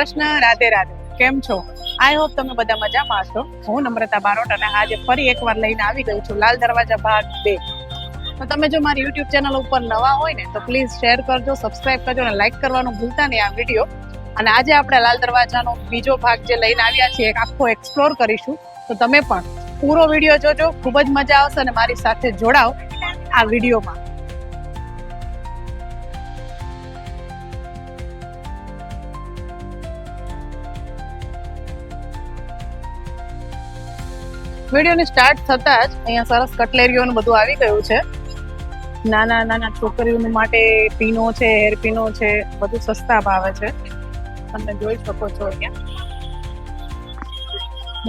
કૃષ્ણ, રાધે રાધે. કેમ છો? I hope તમે બધા મજામાં છો. હું નમ્રતા બારોટ અને આજે ફરી એકવાર લઈને આવી ગઈ છું લાલ દરવાજા ભાગ 2. તો તમે જો મારી યુટ્યુબ ચેનલ ઉપર નવા હોય ને તો પ્લીઝ શેર કરજો, સબસ્ક્રાઇબ કરજો અને લાઈક કરવાનું ભૂલતા નહીં આ વિડીયો. અને આજે આપણે લાલ દરવાજાનો બીજો ભાગ જે લઈને આવ્યા છીએ એક આખો એક્સપ્લોર કરીશું. તો તમે પણ પૂરો વિડીયો જોજો, ખૂબ જ મજા આવશે અને મારી સાથે જોડાઓ આ વિડીયોમાં. વિડીયોની સ્ટાર્ટ થતા જ અહીંયા સરસ કટલેરીઓનું બધું આવી ગયું છે. નાના નાના છોકરીઓ માટે પીનો છે, હેર પીનો છે, બધું સસ્તા ભાવે છે. તમે જોઈ શકો છો અહીંયા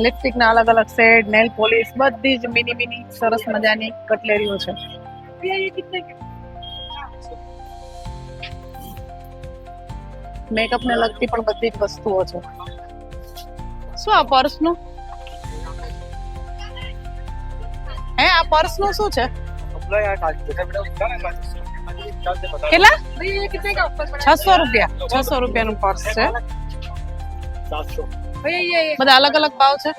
લિપસ્ટિકના અલગ અલગ શેડ, નેલ પોલિશ, બધી જ મિની મિની સરસ મજાની કટલેરીઓ છે. મેકઅપને લગતી પણ બધી જ વસ્તુઓ છે. શું આ પર્સનું? આ પર્સ નું શું છે? કેટલા? 600 રૂપિયા. 600 રૂપિયાનું પર્સ છે. બધા અલગ અલગ ભાવ છે.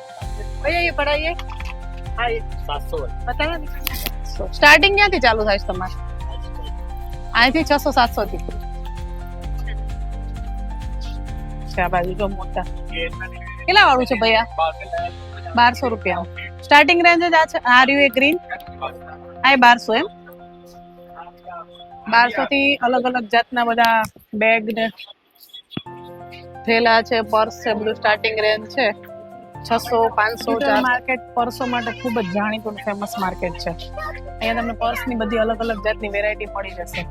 સ્ટાર્ટિંગ ક્યાંથી ચાલુ થાય છે તમારે? અહીંથી 600-700 થી છે. આ બાજુ જો મોટા કેટલા વાળું છે ભૈયા? 1200 રૂપિયા સ્ટાર્ટિંગ રેન્જ જ આ છે. આ રહ્યું એ ગ્રીન, આ 1200 એમ. 1200 થી અલગ અલગ જાતના બધા બેગ ને થેલા છે, પર્સ છે, બધું સ્ટાર્ટિંગ રેન્જ છે. 600-500. માર્કેટ પર્સો માટે ખૂબ જ જાણીતું ફેમસ માર્કેટ છે. અહીંયા તમને પર્સની બધી અલગ અલગ જાતની વેરાયટી મળી જશે.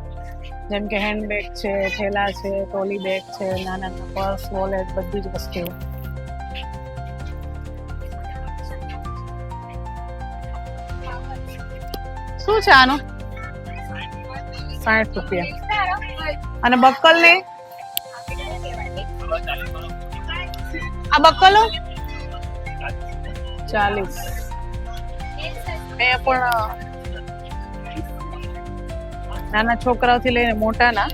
જેમ કે હેન્ડ બેગ છે, થેલા છે, ટ્રોલી બેગ છે, નાના નાના પર્સ, વોલેટ, બધી જ વસ્તુઓ. શું છે આનું? 60 રૂપિયા. અને બક્કલ ને આ બક્કલો 40. એ પણ નાના છોકરાઓથી લઈને મોટાના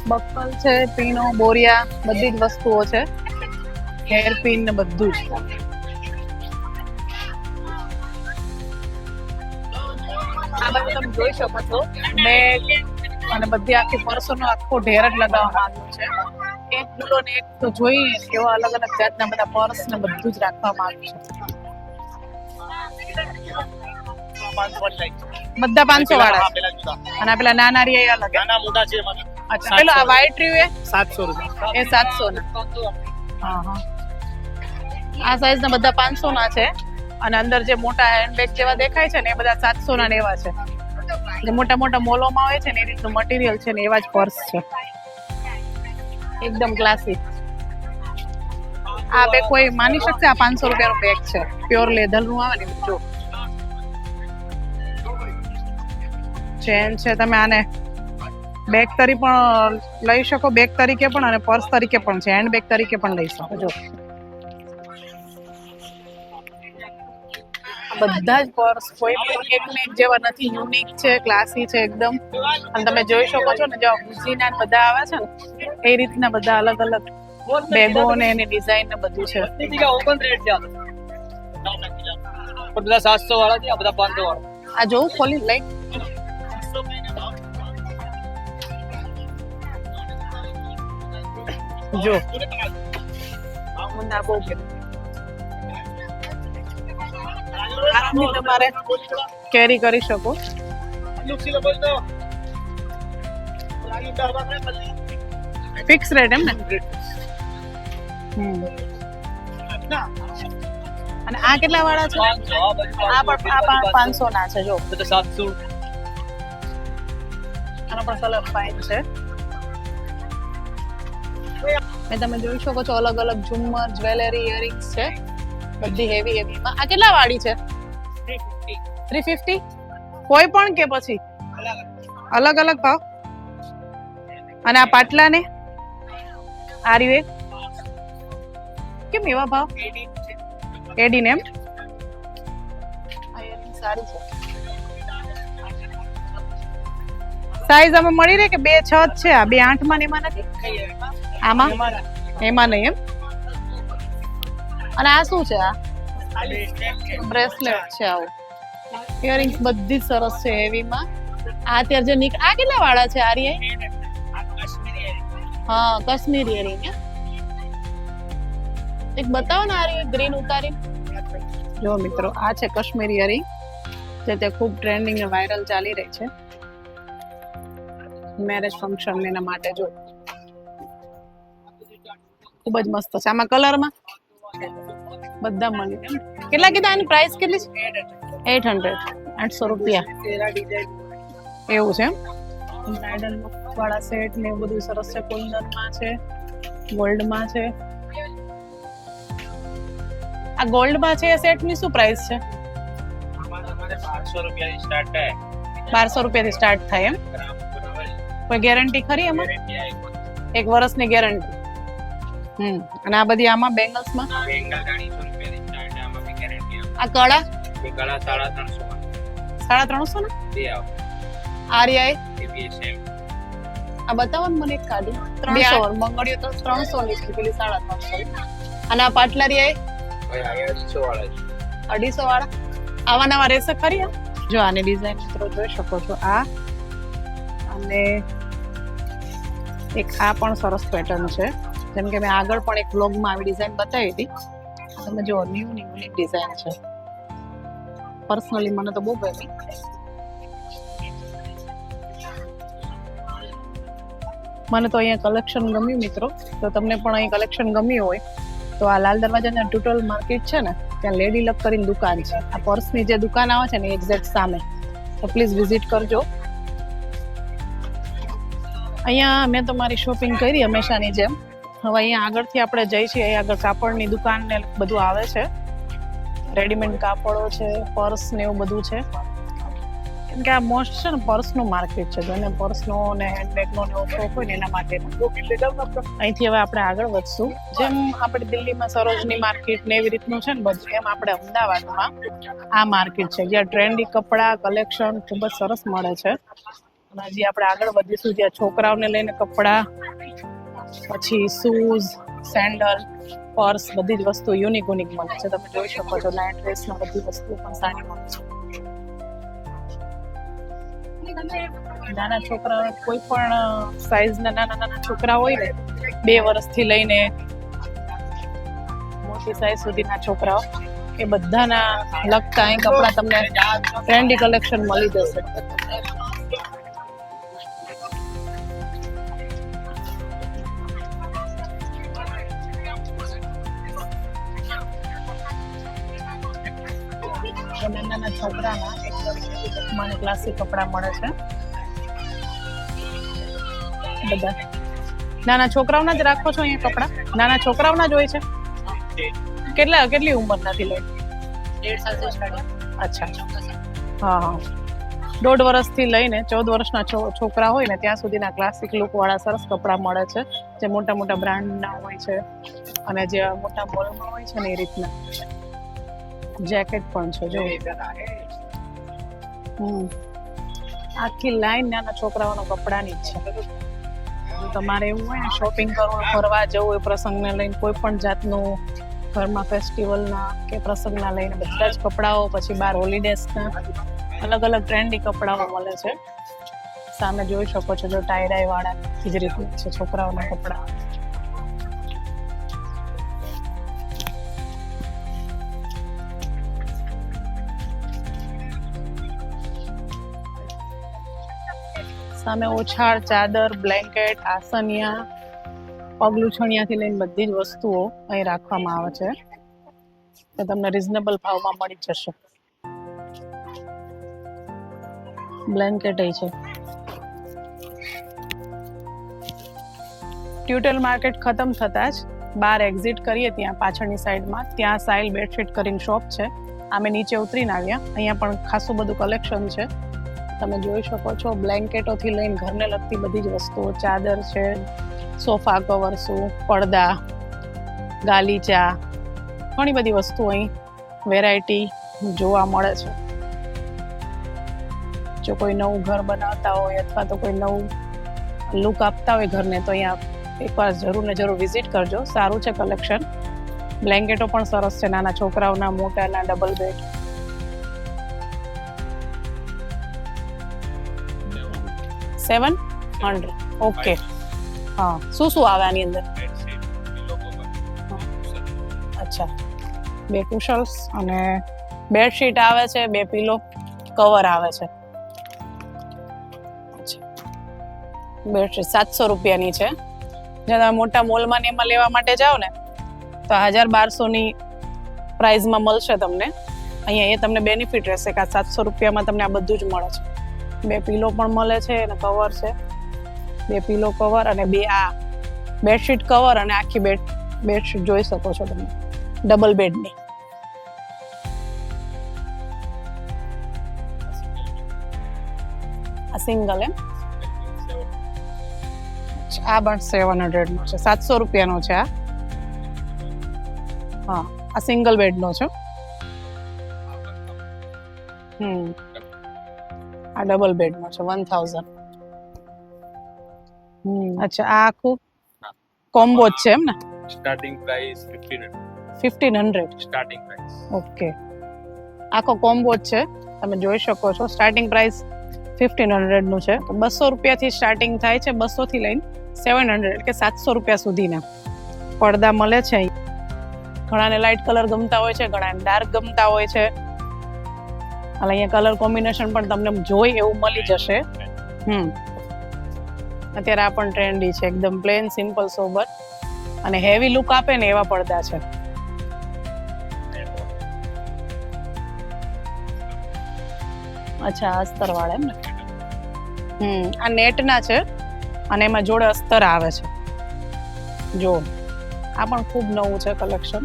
બક્કલ છે, પીનો, બોરિયા, બધી જ વસ્તુઓ છે. હેર પિન ને બધું જ. આ બધું તમે જોઈ શકો છો બેગ અને બધી આખી પર્સોનો આખો ઢેર જ લગાવવામાં આવ્યો છે. એક ગુલો ને એક તો જોઈએ કેવા અલગ અલગ જાતના બધા પર્સ ને બધું જ રાખવામાં આવ્યું છે. બધા 500 વાળા અને આ પેલા નાના રી અલગ નાના મોટા છે. અચ્છા, પેલો આ વ્હાઈટ રહ્યું એ 700 રૂપિયા. એ 700 ના. હા હા, આ સાઈઝ ના બધા 500 ના છે. અને અંદર જે મોટા હેન્ડબેગ જેવા દેખાય છે ને એ બધા 700 ના એવા છે. જે મોટા મોટા મોલોમાં હોય છે ને એ રીતનું મટીરિયલ છે ને એવા જ પર્સ છે. એકદમ ક્લાસિક. આ બેગ કોઈ માની શકશે? આ 500 રૂપિયાનું બેગ છે. પ્યોર લેધર નું આવે ને. જો ચેન છે. તમે આને બેગ તરીકે પણ લઈ શકો, બેગ તરીકે પણ અને પર્સ તરીકે પણ છે. હેન્ડ બેગ તરીકે પણ લઈ શકો. જો બધા જ પર્સ કોઈ પણ એકને એક જેવા નથી. યુનિક છે, ક્લાસી છે એકદમ. અને તમે જોઈ શકો છો ને, જો ગુઝીના બધા આવે છે ને એ રીતના બધા અલગ અલગ બેગો ને એની ડિઝાઇન ને બધું છે. ઓપન રેટ છે. બધા 700 વાળા છે, આ બધા 500 વાળા. આ જોઉં ખોલી લઈ. જો મુંડા બહુ કે આરામથી તમારે કેરી કરી શકો. ફિક્સ રેટ એમ ને? અને આ કેટલા વાળા છે? આ પણ 500 ના છે. જો 700. આનો પણ કલર ફાઇન છે. મેં તમે જોઈ શકો છો અલગ અલગ ઝુમ્મર, જ્વેલરી, ઇયરિંગ્સ છે. બધી હેવી હેવી. આ કેટલા વાળી છે? 350. કોઈ પણ કે પછી અલગ અલગ ભાવ? અને આ પાટલા ને આ રહ્યું એક કેમ એવા ભાવ? 18 એમ. સારી છે. સાઈઝ આમાં મળી રહે કે 2 6 છે? આ 2 8 માં ને એમાં નથી? આમાં એમાં નહીં એમ. અને આ શું છે? આ બ્રેસલેટ છે આવું. ઇયરિંગ્સ બધી જ સરસ છે હેવીમાં. આ અત્યારે જે આ કેટલા વાળા છે આર્ય? હા, કાશ્મીરી ઇયરિંગ. એક બતાવો ને આર્ય ગ્રીન ઉતારી. જો મિત્રો, આ છે કાશ્મીરી ઇયરિંગ, જે તે ખૂબ ટ્રેન્ડિંગ અને વાયરલ ચાલી રહી છે મેરેજ ફંક્શન એના માટે. જો ખૂબ જ મસ્ત છે. આમાં કલરમાં બધા મળી જાય. કેટલા કીધા? આની પ્રાઇસ કેટલી છે? 800 રૂપિયા એવું છે. બ્રાઇડલ વાળા સેટ ને એવું બધું સરસ છે. કુંદનમાં છે, ગોલ્ડમાં છે. આ ગોલ્ડમાં છે એ સેટની શું પ્રાઇસ છે? 1200 રૂપિયાથી સ્ટાર્ટ થાય. 1200 રૂપિયાથી સ્ટાર્ટ થાય એમ. કોઈ ગેરંટી ખરી એમાં? 1 વર્ષની ગેરંટી. અને આ બધી આમાં બેંગલ્સમાં બેંગલ 250 રૂપિયાથી સ્ટાર્ટ થાય. આમાં બી ગેરંટી આવે. આ કળા એ કળા 350 350 ને બે આવે. આર્યાએ એ બી સેમ. આ બતાવો ને મને એક કાઢી. 300 મંગળીઓ તો 300 ની છે, પેલી 350. અને આ પાટલારીએ ભાઈ 250 વાળા છે. 250 વાળા. આવા નવા રહેશે ખરી? જો આની ડિઝાઇન મિત્રો જોઈ શકો છો. આ અને એક આ પણ સરસ પેટર્ન છે. જેમ કે મેં આગળ પણ એક વ્લોગમાં આવી ડિઝાઇન બતાવી હતી. તમે જો ન્યૂ યુનિક ડિઝાઇન છે. પર્સનલી મને તો બહુ ગમી. મને તો અહીંયા કલેક્શન ગમ્યું મિત્રો. તો તમને પણ અહીં કલેક્શન ગમ્યું હોય તો આ લાલ દરવાજાના ટોટલ માર્કેટ છે ને, ત્યાં લેડી લક કરીને દુકાન છે. આ પર્સની જે દુકાન આવે છે ને એક્ઝેક્ટ સામે. તો પ્લીઝ વિઝિટ કરજો. અહીંયા મેં તો મારી શોપિંગ કરી હંમેશાની જેમ. હવે અહીંયા આગળથી આપણે જઈ છીએ. અહીં આગળ કાપડની દુકાન ને બધું આવે છે. રેડીમેડ કાપડો છે, પર્સ ને એવું બધું છે. કેમ કે આ મોસ્ટ છે ને પર્સનું માર્કેટ છે. જેને પર્સનો ને હેન્ડબેગનો ને એવો શોખ હોય ને એના માટે. અહીંથી હવે આપણે આગળ વધશું. જેમ આપણે દિલ્હીમાં સરોજની માર્કેટ ને એવી રીતનું છે ને બધું, એમ આપણે અમદાવાદમાં આ માર્કેટ છે જ્યાં ટ્રેન્ડી કપડાં કલેક્શન ખૂબ જ સરસ મળે છે. અને હજી આપણે આગળ વધીશું જ્યાં છોકરાઓને લઈને કપડાં, પછી શૂઝ, સેન્ડલ, પર્સ, બધી જ વસ્તુ યુનિક મળે છે. તમે જોઈ શકો છો. નાઇટ ડ્રેસમાં બધી વસ્તુ પણ સારી મળે છે. નાના છોકરા, કોઈ પણ સાઈઝના નાના છોકરા હોય ને, 2 વર્ષથી લઈને મોટી સાઈઝ સુધીના છોકરાઓ, એ બધાના લગતા અહીં કપડાં તમને ટ્રેન્ડી કલેક્શન મળી જશે. નાના છોકરાના મને ક્લાસિક કપડા મળે છે. બધા નાના છોકરાઓના જ રાખો છો અહીંયા કપડા? નાના છોકરાઓના જ હોય છે? કેટલી ઉંમરનાથી લઈને? 1.5 સાલથી સ્ટાર્ટ. અચ્છા. હા. 1.5 વર્ષથી લઈને 14 વર્ષના છોકરા હોય ને ત્યાં સુધીના ક્લાસિક લુક વાળા સરસ કપડા મળે છે. જે મોટા બ્રાન્ડના હોય છે અને જે મોટા મોલમાં હોય છે ને એ રીતના. જેકેટ પણ છે જો. આખી લાઈન નાના છોકરાઓના કપડાની જ છે. તમારે એવું હોય ને શોપિંગ કરવું, ફરવા જવું હોય પ્રસંગને લઈને, કોઈ પણ જાતનું ઘરમાં ફેસ્ટિવલના કે પ્રસંગના લઈને બધા જ કપડાઓ, પછી બહાર હોલિડેઝના અલગ ટ્રેન્ડી કપડાઓ મળે છે. સામે જોઈ શકો છો જો ટાઈ વાળા જ રીતનું છે છોકરાઓના કપડા. સામે ઓછાળ, ચાદર, બ્લેન્કેટ, આસનિયા, પગલુછણિયાથી લઈને બધી જ વસ્તુઓ અહીં રાખવામાં આવે છે. તો તમને રિઝનેબલ ભાવમાં મળી જશે. બ્લેન્કેટ છે. ટ્યુટલ માર્કેટ ખતમ થતાં જ બહાર એક્ઝિટ કરીએ ત્યાં પાછળની સાઈડમાં ત્યાં સાઇલ બેડશીટ કરીને શોપ છે. અમે નીચે ઉતરીને આવ્યા. અહીંયા પણ ખાસું બધું કલેક્શન છે. તમે જોઈ શકો છો. બ્લેન્કેટોથી લઈને ઘરને લગતી બધી જ વસ્તુઓ, ચાદર છે, સોફા કવર્સો, પડદા, ગાલીચા, ઘણી બધી વસ્તુઓ અહીં વેરાયટી જોવા મળે છે. જો કોઈ નવું ઘર બનાવતા હોય અથવા તો કોઈ નવું લુક આપતા હોય ઘરને, તો અહીંયા એકવાર જરૂર ને જરૂર વિઝિટ કરજો. સારું છે કલેક્શન. બ્લેન્કેટો પણ સરસ છે, નાના છોકરાઓના, મોટાના, ડબલ બેડ. $700. ઓકે. હા, શું શું આવે આની અંદર? બેડશીટ, પિલો કવર, અચ્છા, 2 કુશલ્સ અને બેડશીટ આવે છે, 2 પિલો કવર આવે છે. બેડશીટ 700 રૂપિયાની છે. જો તમે મોટા મોલમાં ને એમાં લેવા માટે જાઓ ને તો 1200 ની પ્રાઇઝમાં મળશે તમને. અહીંયા એ તમને બેનિફિટ રહેશે કે 700 રૂપિયામાં તમને આ બધું જ મળે છે. 2 પિલો પણ મળે છે અને કવર છે, 2 પિલો કવર અને 2 આ બેડશીટ કવર અને આખી બેડશીટ જોઈ શકો છો તમે ડબલ બેડની. આ સિંગલ એમ આ પણ 700 નો છે, 700 રૂપિયાનો છે આ. હા, આ સિંગલ બેડ નો છે. આ ડબલ બેડ નો છે 1000. અચ્છા, આ આખું કોમ્બો જ છે એમ ને? Starting price 1500 starting price. Okay, આખો કોમ્બો જ છે, તમે જોઈ શકો છો. સ્ટાર્ટિંગ પ્રાઇસ 1500 નું છે. તો 200 રૂપિયાથી સ્ટાર્ટિંગ થાય છે, 200 થી લઈને 700 એટલે કે 700 રૂપિયા સુધીના પડદા મળે છે. ઘણાને લાઇટ કલર ગમતા હોય છે, ઘણાને ડાર્ક ગમતા હોય છે. અહીંયા કલર કોમ્બિનેશન પણ તમને જોઈ એવું મળી જશે. અત્યારે આ પણ ટ્રેન્ડી છે, એકદમ પ્લેન, સિમ્પલ, સોબર અને હેવી લુક આપે ને એવા પડદા છે. અચ્છા, અસ્તર વાળા એમ ને? આ નેટના છે અને એમાં જોડે અસ્તર આવે છે. જો આ પણ ખૂબ નવું છે કલેક્શન.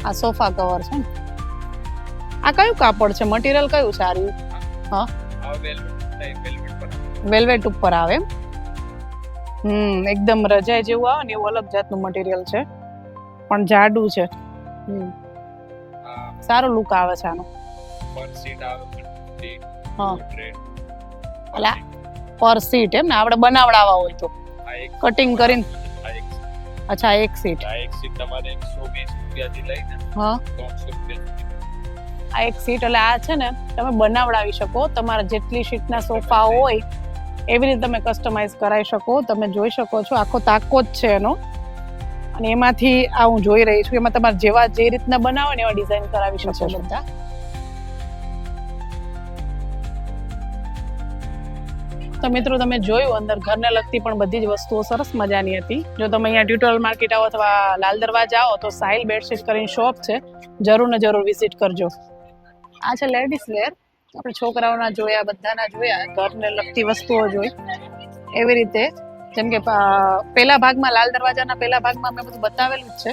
આ સોફા કવર છે ને? આ કયું કાપડ છે? મટીરિયલ કયું છે? આર્યું હા, વેલ્વેટ ઉપર આવે એમ? એકદમ રજાઈ જેવું આવે ને એવું અલગ જાતનું મટીરિયલ છે, પણ જાડું છે. સારો લુક આવે છે આનો. પર સીટ આવે. હા, અલા પર સીટ એમ ને? આપણે બનાવડાવવા હોય તો આ એક કટિંગ કરીને. આ એક અચ્છા, એક સીટ. આ એક સીટ તમારે 120 રૂપિયાથી લઈને હા, 300 રૂપિયા. આ એક સીટ એટલે આ છે ને તમે બનાવડાવી શકો. તમારા જેટલી સીટના સોફા હોય એવી રીતે તમે કસ્ટમાઇઝ કરાવી શકો. તમે જોઈ શકો છો આખો તાકો જ છે એનો, અને એમાંથી આ હું જોઈ રહી છું, એમાં તમારે જેવા જે રીતના બનાવો ને એવા ડિઝાઇન કરાવી શકો બધા. તો મિત્રો તમે જોયું અંદર ઘરને લગતી પણ બધી જ વસ્તુઓ સરસ મજાની હતી. જો તમે અહીંયા ટ્યુટોરિયલ માર્કેટ આવો અથવા લાલ દરવાજા આવો તો સાહિલ બેડશીટ કરીને શોપ છે, જરૂર ને જરૂર વિઝિટ કરજો. આ છે લેડીઝ વેર. આપણે છોકરાઓના જોયા, બધાના જોયા, ઘરને લગતી વસ્તુઓ જોઈ. એવી રીતે જેમ કે પહેલા ભાગમાં, લાલ દરવાજાના પહેલા ભાગમાં મેં બધું બતાવેલું જ છે,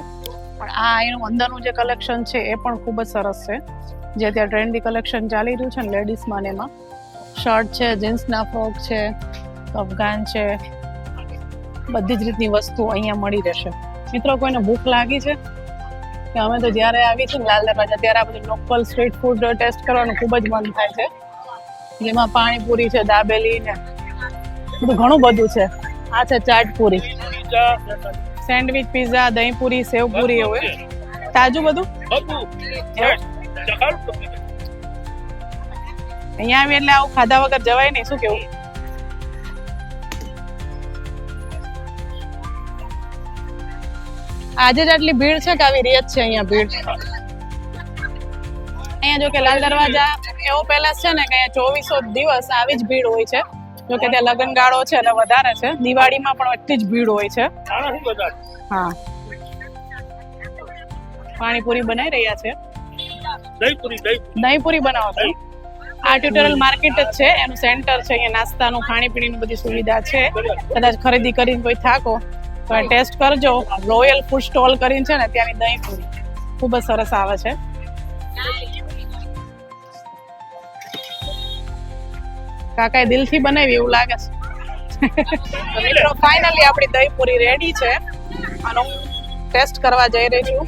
પણ આ એનું અંદરનું જે કલેક્શન છે એ પણ ખૂબ જ સરસ છે. જે અત્યારે ટ્રેન્ડી કલેક્શન ચાલી રહ્યું છે ને લેડીઝમાં ને એમાં શર્ટ છે, જીન્સના ફ્રોક છે, અફઘાન છે, બધી જ રીતની વસ્તુ અહીંયા મળી રહેશે. મિત્રો, કોઈને ભૂખ લાગી છે કે અમે તો જ્યારે આવી છે લાલ દરવાજા ત્યારે આ બધું લોકલ સ્ટ્રીટ ફૂડ ટેસ્ટ કરવાનું ખૂબ જ મન થાય છે, જેમાં પાણીપુરી છે, દાબેલી ને બધું ઘણું બધું છે. આ છે ચાટપુરી, સેન્ડવિચ, પીઝા, દહીંપુરી, સેવપુરી, એવું તાજું બધું. અહીંયા આવી એટલે આવું ખાધા વગર જવાય નહીં, શું કેવું? આજે જ આટલી ભીડ છે કે આવી રીત છે અહીંયા ભીડ? અહીંયા જો કે લાલ દરવાજા એવો પેલેસ છે ને કે અહીંયા 2400 દિવસ આવી જ ભીડ હોય છે. જો કે ત્યાં લગનગાળો છે એટલે વધારે છે. દિવાળીમાં પણ એટલી જ ભીડ હોય છે. હા, પાણીપુરી બનાવી રહ્યા છે. દહીંપુરી બનાવો છો? આ ટ્યુટોરિયલ માર્કેટ જ છે, એનું સેન્ટર છે. અહીંયા નાસ્તાનું, ખાણીપીણીની બધી સુવિધા છે. કદાચ ખરીદી કરીને કોઈ થાકો તો ટેસ્ટ કરજો. રોયલ ફૂડ સ્ટોલ કરીને છે ને ત્યાંની દહીંપુરી ખૂબ જ સરસ આવે છે. કાકાએ દિલથી બનાવી એવું લાગે છે. મિત્રો, ફાઇનલી આપણી દહીંપુરી રેડી છે અને હું ટેસ્ટ કરવા જઈ રહી છું.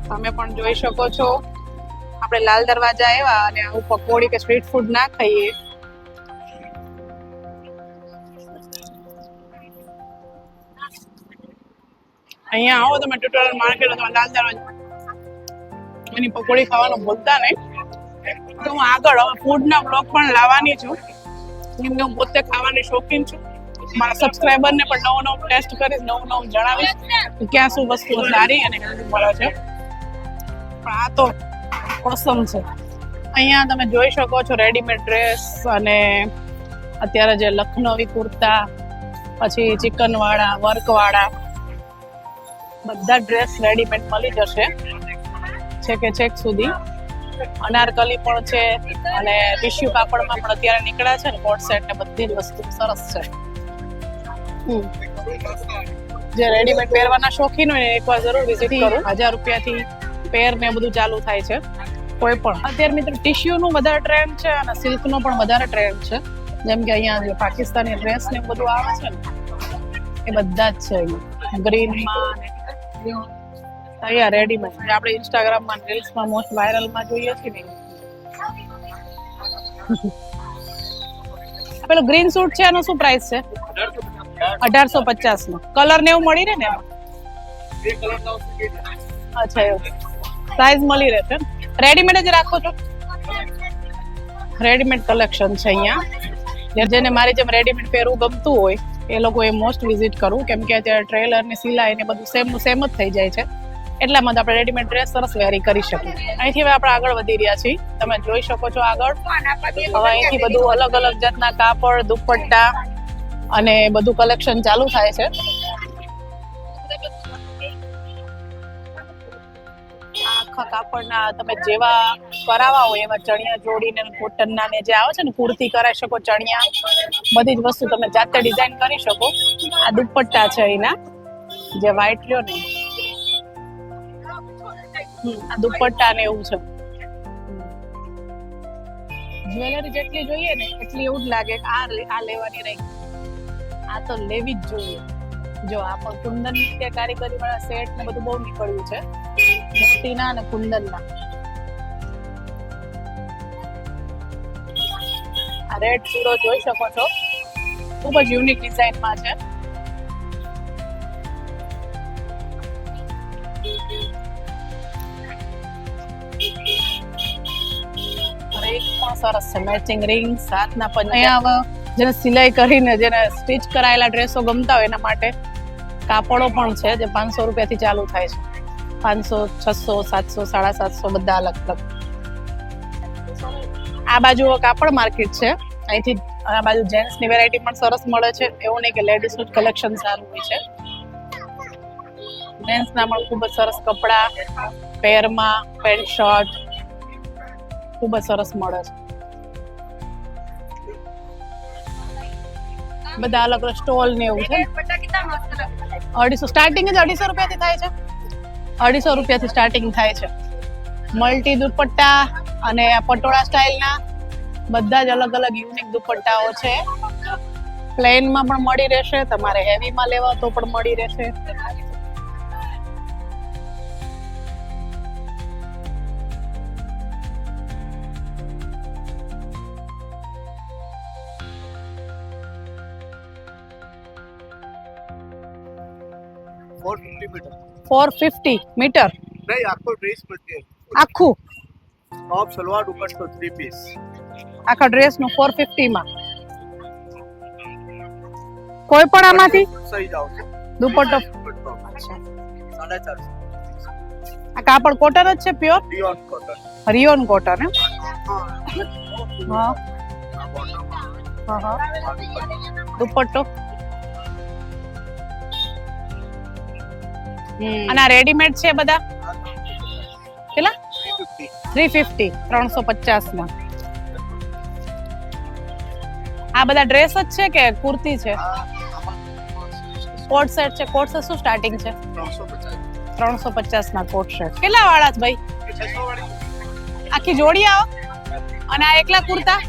તમે પણ જોઈ શકો છો. આપણે લાલ દરવાજા આવ્યા અને આવું પકોડી કે સ્ટ્રીટ ફૂડ ના ખાઈએ અહીંયા આવો તમે ટ્યુટોરિયલ માર્કેટ અથવા લાલ દરવાજા એની પકોડી ખાવાનું ભૂલતા નહીં. તો હું આગળ હવે ફૂડના બ્લોગ પણ લાવવાની છું, કેમ કે હું પોતે ખાવાની શોખીન છું. મારા સબસ્ક્રાઈબરને પણ નવું નવું ટેસ્ટ કરીશ, નવું નવું જણાવીશ કે ક્યાં શું વસ્તુઓ સારી અને હેલ્ધી મળે છે. પણ આ તો ઓસમ છે. અહીંયા તમે જોઈ શકો છો રેડીમેડ ડ્રેસ અને અત્યારે જે લખનવી કુર્તા, પછી ચિકન વાળા, વર્ક વાળા બધા ડ્રેસ રેડીમેડ મળી જશે છે કે છેક સુધી. અનારકલી પણ છે અને ટિશ્યુ કાપડમાં પણ અત્યારે નીકળ્યા છે ને કોટ સેટ ને બધી જ વસ્તુ સરસ છે. જે રેડીમેડ પહેરવાના શોખીન હોય ને એકવાર જરૂર વિઝિટ કરો. 1000 રૂપિયાથી પેર ને બધું ચાલુ થાય છે કોઈ પણ. અત્યારે મિત્રો ટિશ્યુ નું વધારે ટ્રેન્ડ છે અને સિલ્ક નો પણ વધારે ટ્રેન્ડ છે. જેમ કે અહીંયા જે પાકિસ્તાની ડ્રેસ ને બધું આવે છે ને એ બધા જ છે અહીંયા ગ્રીનમાં ને અહીંયા રેડીમેડ આપણે ઇન્સ્ટાગ્રામમાં રીલ્સમાં મોસ્ટ વાયરલમાં જોઈએ છીએ ને. પેલો ગ્રીન સૂટ છે એનો શું પ્રાઇસ છે? 1850 નો. કલર ને એવું મળી રહે ને? અચ્છા એવું સાઈઝ મળી રહેશે. રેડીમેડ જ રાખો છો? રેડીમેડ કલેક્શન છે અહીંયા. જેને મારી જેમ રેડીમેડ પહેરવું ગમતું હોય એ લોકો એ મોસ્ટ વિઝિટ કરવું, કેમ કે અત્યારે ટ્રેલર ને સિલાઈ ને બધું સેમ નું સેમ જ થઈ જાય છે. એટલા માટે આપણે રેડીમેડ ડ્રેસ સરસ વેરી કરી શકીએ. અહીંથી હવે આપણે આગળ વધી રહ્યા છીએ. તમે જોઈ શકો છો આગળ હવે અહીંથી બધું અલગ અલગ જાતના કાપડ, દુપટ્ટા અને બધું કલેક્શન ચાલુ થાય છે. આખા કાપડના તમે જેવા કરાવવા હોય એવા ચણિયા જોડીને કોટનના ને જે આવે છે ને કુર્તી કરાવી શકો, ચણિયા બધી જ વસ્તુ તમે જાતે ડિઝાઇન કરી શકો. આ દુપટ્ટા છે એના જે વ્હાઈટ લ્યો ને આ દુપટ્ટા ને એવું છે. જ્વેલરી જેટલી જોઈએ ને એટલી એવું જ લાગે કે આ લેવાની રહી, આ તો લેવી જ જોઈએ. જો આ પણ કુંદન ની કારીગરી વાળા સેટ ને બધું બહુ નીકળ્યું છે, મોતીના અને કુંદનના. આ રેડ ચૂડો જોઈ શકો છો, ખૂબ જ યુનિક ડિઝાઇનમાં છે. રિંગ પણ સરસ છે, મેચિંગ રિંગ, હાથના પંજા. અહીંયા જેને સિલાઈ કરીને જેને સ્ટિચ કરાયેલા ડ્રેસો ગમતા હોય એના માટે કાપડો પણ છે જે 500 રૂપિયાથી ચાલુ થાય છે. 500, 600, 700, 750 બધા અલગ અલગ. આ બાજુ કાપડ માર્કેટ છે. અહીંથી આ બાજુ જેન્ટ્સ ની વેરાયટી પણ સરસ મળે છે. એવું નહીં કે લેડીઝ નું કલેક્શન સારું હોય છે. જેન્ટ્સ ના પણ ખૂબ જ સરસ કપડા, પેરમાં પેન્ટ શર્ટ ખૂબ જ સરસ મળે છે. બધા અલગ અલગ સ્ટોલ ને એવું છે. 250 સ્ટાર્ટિંગ જ 250 રૂપિયાથી થાય છે. 250 રૂપિયાથી સ્ટાર્ટિંગ થાય છે. મલ્ટી દુપટ્ટા અને પટોળા સ્ટાઇલના બધા જ અલગ અલગ યુનિક દુપટ્ટાઓ છે. પ્લેનમાં પણ મળી રહેશે, તમારે હેવીમાં લેવા તો પણ મળી રહેશે. मीटर 450 मीटर नहीं आपको ड्रेस मटेरियल આખું टॉप सलवार दुपट्टा 3 पीस આખા ડ્રેસ નું 450 માં કોઈ પણ આમાંથી सही जाओ દુપટ્ટો. अच्छा 450 આ કાપડ કોટન જ છે, pure rayon cotton rayon cotton હે. હા હા હા દુપટ્ટો. અને આ રેડીમેડ છે બધા કેટલા? 350 350 માં. આ બધા ડ્રેસ જ છે કે કુર્તી છે? કોટ સેટ છે. કોટ સેટ શું સ્ટાર્ટિંગ છે? 350 ના કોટ સેટ. કેટલા વાળા છે ભાઈ? 600 वाली આખી જોડી આવે. અને આ એકલા કુર્તા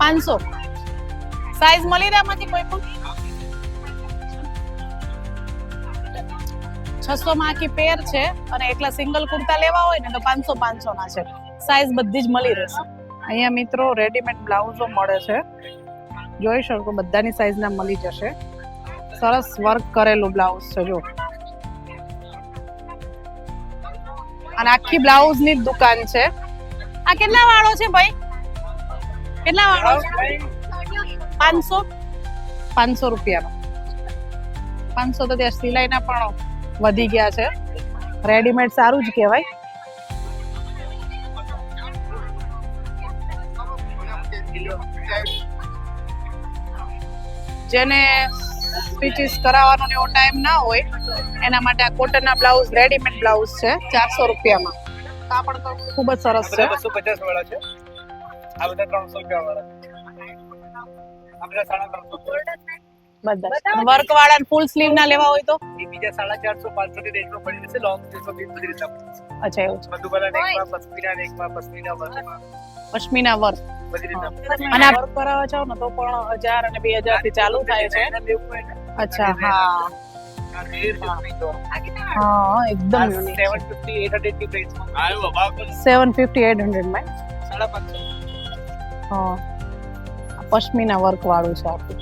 500. સાઈઝ મળી રહે આમાંથી કોઈ પણ? 600 માં આખી પેર છે અને એકલા સિંગલ કુર્તા લેવા હોય ને તો 500 ના છે. સાઈઝ બધી જ મળી રહેશે. અહીંયા મિત્રો રેડીમેડ બ્લાઉઝો મળે છે, જોઈ શકો બધાની સાઈઝ ના મળી જશે. સરસ વર્ક કરેલું બ્લાઉઝ છે. જો અને આખી બ્લાઉઝ ની જ દુકાન છે. આ કેટલા વાળો છે ભાઈ? કેટલા વાળો છે? 500 રૂપિયાનો. 500 તો ત્યાં સિલાઈના પણ વધી ગયા છે. રેડીમેડ સારું જ કહેવાય. જેને સ્ટીચીસ કરાવવાનો એવો ટાઈમ ના હોય એના માટે આ કોટનના બ્લાઉઝ રેડીમેડ બ્લાઉઝ છે 400 રૂપિયામાં. કાપડ તો ખૂબ જ સરસ છે. 250 વાળા છે. આ બધા 300 રૂપિયા વાળા. આ બધા 350. બધા વર્ક વાળા ફૂલ સ્લીવ ના લેવા હોય તો એ બીજા 450 500 ની રેન્જમાં પડી જશે. લોંગ 320 બધી રીતે. અચ્છા એવું છે. બધું બના એકમાં પશ્મિના વર્કમાં પશ્મિના વર્ક. બધી રીતે. અને આ વર્ક કરાવવા જાવ ને તો પણ 1000 અને 2000 થી ચાલુ થાય છે. અચ્છા હા હા એકદમ 750 800 ની પ્રાઇસમાં આવ્યો ભાવ 750 800 માં 550. હા આ પશ્મિના વર્ક વાળું છે આખું.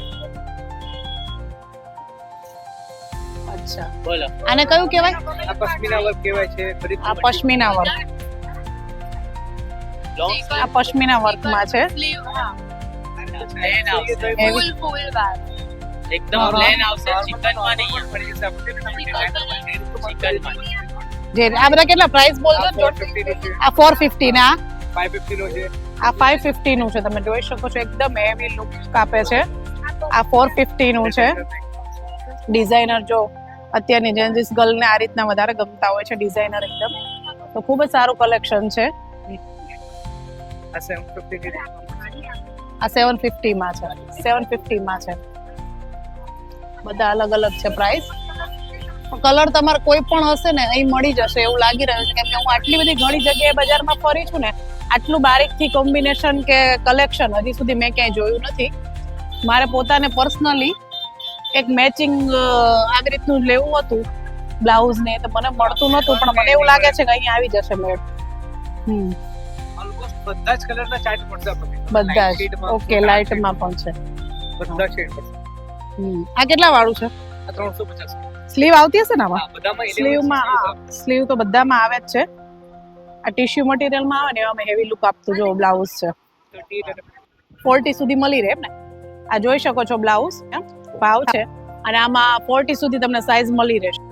અચ્છા બોલો. આને કયું કહેવાય? આ પશ્મિના વર્ક કહેવાય છે. બધી આ પશ્મિના વર્ક. આ પશ્મિના વર્કમાં છે. એકદમ પ્લેન આવશે. ચિકનમાં નહીં પડી જશે આપણે ચિકનમાં. જે આ બધા કેટલા પ્રાઇસ બોલજો? 450 નો છે. આ 450 ને આ 550 નો છે. આ 550 નું છે. તમે જોઈ શકો છો એકદમ હેવી લુક આપે છે. આ 450 નું છે. ડિઝાઇનર જો અત્યારની જેન્જીસ ગર્લ ને આ રીતના વધારે ગમતા હોય છે ડિઝાઇનર એકદમ, તો ખૂબ જ સારું કલેક્શન છે. આ 750 ની આ 750 માં છે. 750 માં છે. બધા અલગ અલગ છે પ્રાઇસ. કલર તમારે કોઈ પણ હશે ને અહીં મળી જશે એવું લાગી રહ્યું છે, કેમ કે હું આટલી બધી ઘણી જગ્યાએ બજારમાં ફરી છું ને, આટલું બારીકથી કોમ્બિનેશન કે કલેક્શન હજી સુધી મેં ક્યાંય જોયું નથી. મારે પોતાને પર્સનલી એક મેચિંગ આવી રીતનું લેવું હતું બ્લાઉઝ ને, તો મને મળતું નતું, પણ મને એવું લાગે છે કે અહીંયા આવી જશે મેળ. ઓલમોસ્ટ બધા જ કલરના ચાર્ટ મળશે આપણને. બધા જ ઓકે. લાઇટમાં પણ છે. બધા શેડ મળશે. આ કેટલા વાળું છે? આ 350. સ્લીવ આવતી હશે ને આમાં? હા બધામાં સ્લીવમાં સ્લીવ તો બધામાં આવે જ છે. આ ટિશ્યુ મટીરિયલમાં આવે ને એવામાં હેવી લુક આપતું જો બ્લાઉઝ છે. 40 સુધી મળી રહે એમ ને? આ જોઈ શકો છો બ્લાઉઝ ભાવ છે, અને આમાં 40 સુધી તમને સાઈઝ મળી રહેશે.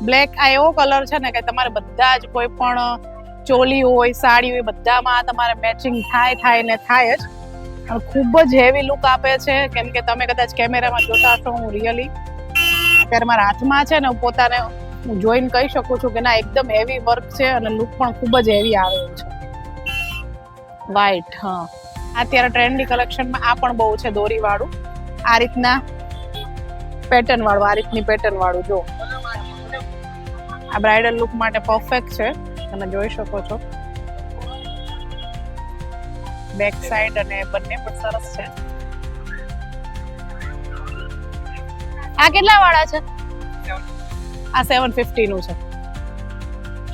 બ્લેક આ એવો કલર છે ને કે તમારે બધા જ કોઈ પણ ચોલી હોય સાડી હોય બધામાં તમારે મેચિંગ થાય ને થાય જ. અને ખૂબ જ હેવી લુક આપે છે, કેમ કે તમે કદાચ કેમેરામાં જોતા હશો, હું રિયલી અત્યારે મારા હાથમાં છે ને હું પોતાને હું જોઈને કહી શકું છું કે ના એકદમ હેવી વર્ક છે અને લુક પણ ખૂબ જ હેવી આવે એવું છે. વ્હાઈટ હા અત્યારે ટ્રેન્ડી કલેક્શનમાં આ પણ બહુ છે દોરી વાળું, આ રીતના પેટર્ન વાળું, આ રીતની પેટર્ન વાળું જો આ બ્રાઇડલ લુક માટે પરફેક્ટ છે. તમે જોઈ શકો છો બેક સાઈડ અને બંને પણ સરસ છે. આ કેટલા વાળા છે? આ 750 નું છે.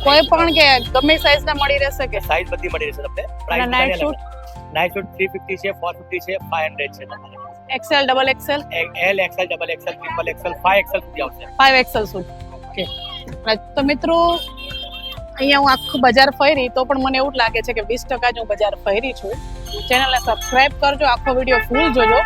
કોઈ પણ કે ગમે સાઈઝ ના મળી રહેશે કે? સાઈઝ બધી મળી રહેશે તમને. અને નાઇટ શૂટ? નાઇટ શૂટ 350 છે, 450 છે, 500 છે તમારે. XL double XL L XL double XL triple XL 5XL સુધી આવશે. 5XL સુધી. ઓકે. તો મિત્રો અહીંયા હું આખું બજાર ફરી તો પણ મને એવું જ લાગે છે કે 20% જ હું બજાર ફરી છું. ચેનલને સબસ્ક્રાઇબ કરજો, આખો વિડીયો ફૂલ જોજો.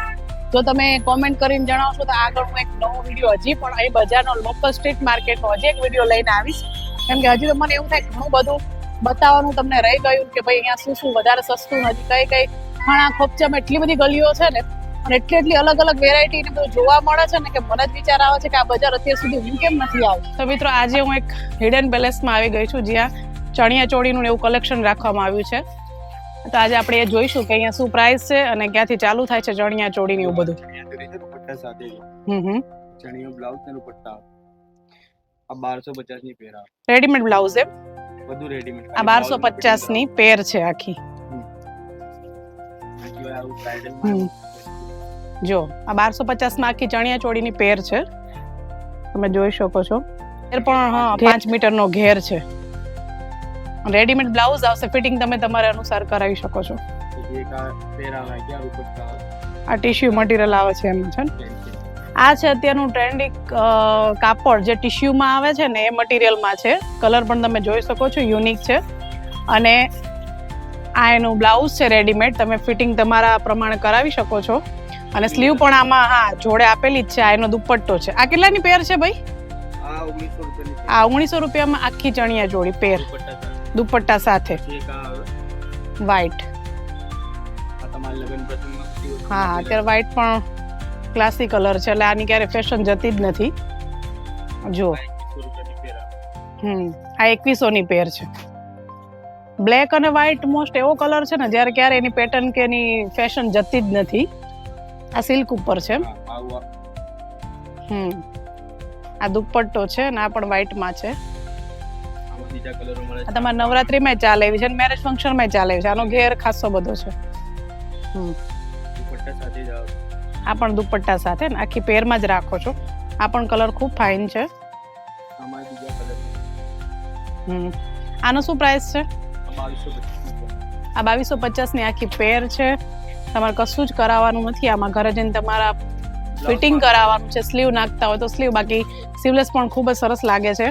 જો તમે કોમેન્ટ કરીને જણાવશો તો આગળ હું એક નવો વિડીયો હજી પણ અહીં બજારનો લોકલ સ્ટ્રીટ માર્કેટનો હજી એક વિડીયો લઈને આવીશ, કેમ કે હજી તો મને એવું થાય ઘણું બધું બતાવવાનું તમને રહી ગયું કે ભાઈ અહીંયા શું શું વધારે સસ્તું, હજી કઈ ખાણા ખોપચામાં એટલી બધી ગલીઓ છે ને, અને એટલી અલગ અલગ વેરાયટી ને બધું જોવા મળે છે ને કે મને જ વિચાર આવે છે કે આ બજાર અત્યાર સુધી હું કેમ નથી આવી. તો મિત્રો આજે હું એક હિડન પેલેસમાં આવી ગઈ છું જ્યાં ચણિયા ચોળીનું એવું કલેક્શન રાખવામાં આવ્યું છે. તો આજે આપણે એ જોઈશું કે અહીંયા શું પ્રાઇસ છે અને ક્યાંથી ચાલુ થાય છે ચણિયા ચોળીને એવું બધું. દુપટ્ટા સાથે ચણિયો બ્લાઉઝ ને દુપટ્ટા આ 1250 ની પેર આવે. રેડીમેડ બ્લાઉઝ એમ? બધું રેડીમેડ. આ 1250 ની પેર છે આખી. જો આ 1250 માં આખી ચણિયા ચોળીની પેર છે, તમે જોઈ શકો છો. પેર પણ હા 5 મીટરનો ઘેર છે. રેડીમેડ બ્લાઉઝ આવશે, ફિટિંગ તમે તમારે અનુસાર કરાવી શકો છો. એક આ પેર આવે કે આ દુપટ્ટા આ ટિશ્યુ મટીરિયલ આવે છે એમાં છે ને. આ છે અત્યારનું ટ્રેન્ડિંગ કાપડ જે ટિશ્યુમાં આવે છે ને એ મટીરિયલમાં છે. કલર પણ તમે જોઈ શકો છો, યુનિક છે. અને આ એનું બ્લાઉઝ છે રેડીમેડ, તમે ફિટિંગ તમારા પ્રમાણે કરાવી શકો છો. અને સ્લીવ પણ આમાં હા જોડે આપેલી જ છે. આ એનો દુપટ્ટો છે. આ કેટલાની પેર છે ભાઈ? આ 1900 રૂપિયાની આ 1900 રૂપિયામાં આખી ચણિયા જોડી પેર દુપટ્ટા સાથે વ્હાઈટ. આ તમારા લગ્ન પ્રસંગમાં હા અત્યારે વ્હાઈટ પણ ક્લાસી કલર છે એટલે આની ક્યારે ફેશન જતી જ નથી. જો 2100 રૂપિયાની પેરા. આ 2100 ની પેર છે. બ્લેક અને વ્હાઈટ મોસ્ટ એવો કલર છે ને જ્યારે ક્યારે એની પેટર્ન કે એની ફેશન જતી જ નથી. આ સિલ્ક ઉપર છે. આવું આ દુપટ્ટો છે ને આ પણ વ્હાઈટ માં છે. આમાં બીજા કલરો મળે આ તમારા નવરાત્રીમાં ચાલે એવી છે અને મેરેજ ફંક્શનમાં ચાલે એવી છે. આનો ઘેર ખાસો બધો છે. દુપટ્ટા સાથે જ આવે. આ પણ દુપટ્ટા સાથે ને આખી પેરમાં જ રાખો છો. આ પણ કલર ખૂબ ફાઇન છે. આમાં બીજા કલર. આનો શું પ્રાઇસ છે? આ 2250. આ 2250 ની આખી પેર છે. તમારે કશું જ કરાવવાનું નથી આમાં. ઘરે જઈને તમારા ફિટિંગ કરાવવાનું છે. સ્લીવ નાખતા હોય તો સ્લીવ, બાકી સ્લીવલેસ પણ ખૂબ જ સરસ લાગે છે.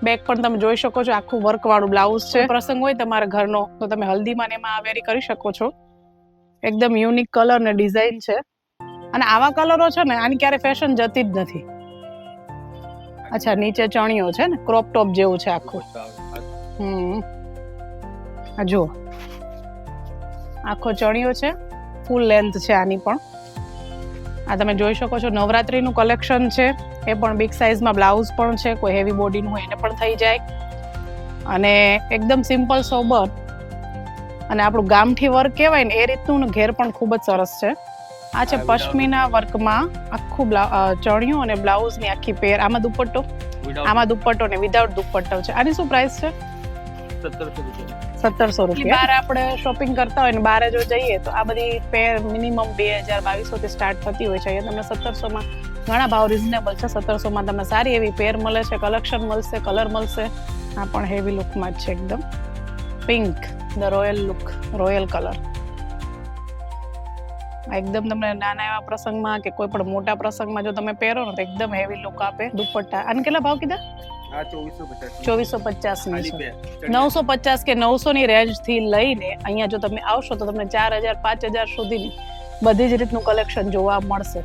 બેક પણ તમે જોઈ શકો છો, આખું વર્ક વાળું બ્લાઉઝ છે. પ્રસંગ હોય તમારા ઘરનો તો તમે હલ્દીમાં ને એમાં આ વેરી કરી શકો છો. એકદમ યુનિક કલર ને ડિઝાઇન છે. અને આવા કલરો છે ને આની ક્યારે ફેશન જતી જ નથી. અચ્છા નીચે ચણિયો છે ને ક્રોપ ટોપ જેવું છે આખું. આ જો આખો ચણિયો છે, ફૂલ લેન્થ છે આની પણ. આ તમે જોઈ શકો છો નવરાત્રીનું કલેક્શન છે. એ પણ બિગ સાઇઝમાં બ્લાઉઝ પણ છે. કોઈ હેવી બોડીનું હોય એને પણ થઈ જાય. અને એકદમ સિમ્પલ સોબર અને આપણું ગામઠી વર્ક કહેવાય ને એ રીતનું ઘેર પણ ખૂબ જ સરસ છે. આ છે પશ્મિના વર્કમાં આખું ચણિયું અને બ્લાઉઝની આખી પેર. આમાં દુપટ્ટો, આમાં દુપટ્ટો ને વિધાઉટ દુપટ્ટો છે. આની શું પ્રાઇસ છે? 1700 રૂપિયા. 1700 રૂપિયા. બહાર આપણે શોપિંગ કરતા હોય ને બહાર જો જઈએ તો આ બધી પેર મિનિમમ 2200 થી સ્ટાર્ટ થતી હોય છે. અહીંયા તમને 1700 માં ઘણા ભાવ રિઝનેબલ છે. 1700 માં તમને સારી એવી પેર મળે છે, કલેક્શન મળશે, કલર મળશે. આ પણ હેવી લુકમાં જ છે એકદમ. Pink, the royal look, royal colour. એકદમ તમને નાના એવા પ્રસંગમાં કે કોઈ પણ મોટા પ્રસંગમાં જો તમે પહેરો ને તો એકદમ હેવી લુક આપે. દુપટ્ટા આને કેટલા ભાવ કીધા? આ 2450. 2450 ની છે. ખાલી પેર. 950 કે 900 ની રેન્જ થી લઈને અહીંયા જો તમે આવશો તો તમને 4000 5000 સુધીની બધી જ રીતનું કલેક્શન જોવા મળશે.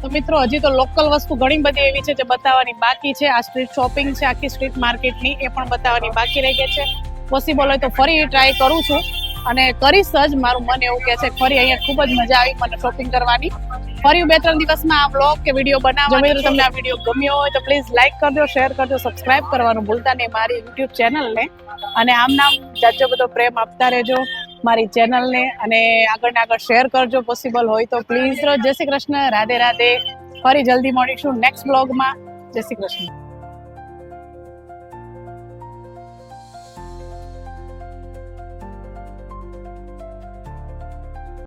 તો મિત્રો હજી તો લોકલ વસ્તુ ઘણી બધી એવી છે જે બતાવવાની બાકી છે. આ સ્ટ્રીટ શોપિંગ છે આખી સ્ટ્રીટ માર્કેટની, એ પણ બતાવવાની બાકી રહી ગઈ છે. પોસિબલ હોય તો ફરી ટ્રાય કરું છું અને કરીશ જ. મારું મન એવું કહે છે ફરી અહીંયા ખૂબ જ મજા આવી મને શોપિંગ કરવાની. ફરી 2-3 દિવસમાં આ બ્લોગ કે વિડીયો બનાવવા. જો મિત્રો તમને આ વિડીયો ગમ્યો હોય તો પ્લીઝ લાઈક કરજો, શેર કરજો, સબસ્ક્રાઇબ કરવાનું ભૂલતા નહીં મારી યુટ્યુબ ચેનલને. અને આમ જાજો બધો પ્રેમ આપતા રહેજો મારી ચેનલને અને આગળ ને આગળ શેર કરજો પોસિબલ હોય તો પ્લીઝ. જય શ્રી કૃષ્ણ, રાધે રાધે. ફરી જલ્દી મળીશું નેક્સ્ટ બ્લોગમાં. જય શ્રી કૃષ્ણ.